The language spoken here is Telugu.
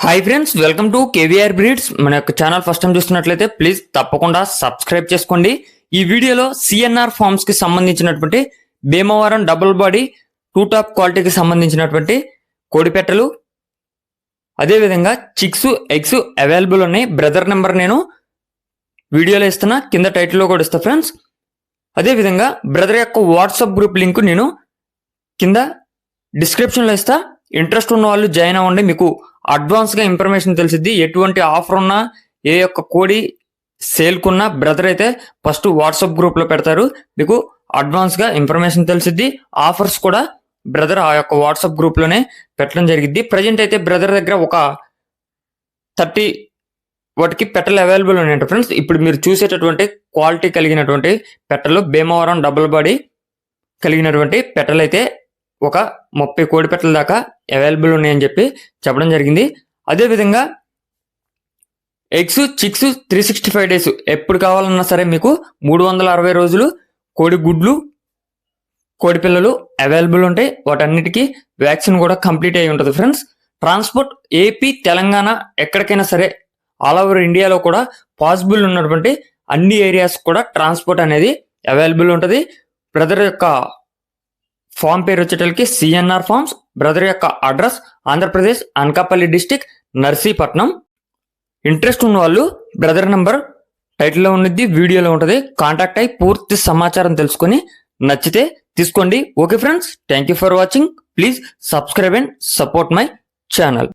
Hi friends, welcome to KVR breeds. మన యొక్క ఛానల్ ఫస్ట్ టైం చూస్తున్నట్లయితే ప్లీజ్ తప్పకుండా సబ్స్క్రైబ్ చేసుకోండి. ఈ వీడియోలో సిఎన్ఆర్ ఫార్మ్స్ కి సంబంధించినటువంటి Bhimavaram double body two top క్వాలిటీకి సంబంధించినటువంటి కోడిపెట్టలు, అదేవిధంగా చిక్స్ ఎగ్స్ అవైలబుల్ ఉన్నాయి. బ్రదర్ నెంబర్ నేను వీడియోలో ఇస్తున్నా, కింద టైటిల్లో కూడా ఇస్తా ఫ్రెండ్స్. అదేవిధంగా బ్రదర్ యొక్క వాట్సాప్ గ్రూప్ లింక్ నేను కింద డిస్క్రిప్షన్లో ఇస్తా. ఇంట్రెస్ట్ ఉన్న వాళ్ళు జాయిన్ అవ్వండి. మీకు అడ్వాన్స్గా ఇన్ఫర్మేషన్ తెలిసిద్ది. ఎటువంటి ఆఫర్ ఉన్నా, ఏ యొక్క కోడి సేల్కున్నా బ్రదర్ అయితే ఫస్ట్ వాట్సాప్ గ్రూప్లో పెడతారు. మీకు అడ్వాన్స్గా ఇన్ఫర్మేషన్ తెలిసిద్ది. ఆఫర్స్ కూడా బ్రదర్ ఆ యొక్క వాట్సాప్ గ్రూప్లోనే పెట్టడం జరిగిద్ది. ప్రజెంట్ అయితే బ్రదర్ దగ్గర ఒక 30 వాటికి పెట్టలు అవైలబుల్ ఉన్నాయంట ఫ్రెండ్స్. ఇప్పుడు మీరు చూసేటటువంటి క్వాలిటీ కలిగినటువంటి పెట్టలు, భీమవరం డబుల్ బాడీ కలిగినటువంటి పెట్టలు అయితే ఒక 30 కోడి పెట్టల దాకా అవైలబుల్ ఉన్నాయని చెప్పడం జరిగింది. అదేవిధంగా ఎగ్స్ చిక్స్ 365 డేస్ ఎప్పుడు కావాలన్నా సరే మీకు 360 రోజులు కోడి గుడ్లు, కోడి పిల్లలు అవైలబుల్ ఉంటాయి. వాటన్నిటికీ వ్యాక్సిన్ కూడా కంప్లీట్ అయి ఉంటుంది ఫ్రెండ్స్. ట్రాన్స్పోర్ట్ ఏపీ, తెలంగాణ ఎక్కడికైనా సరే ఆల్ ఓవర్ ఇండియాలో కూడా పాసిబుల్ ఉన్నటువంటి అన్ని ఏరియాస్ కూడా ట్రాన్స్పోర్ట్ అనేది అవైలబుల్ ఉంటుంది. బ్రదర్ యొక్క ఫామ్ పేరు వచ్చేటలకి సిఎన్ఆర్ ఫార్మ్స్. బ్రదర్ యొక్క address Andhra Pradesh, Anakapalli district, Narsipatnam. Interest ఉన్న వాళ్ళు బ్రదర్ నెంబర్ టైటిల్లో ఉన్నది, వీడియోలో ఉంటుంది. కాంటాక్ట్ అయి పూర్తి సమాచారం తెలుసుకొని నచ్చితే తీసుకోండి. Okay friends, thank you for watching. Please subscribe and support my channel.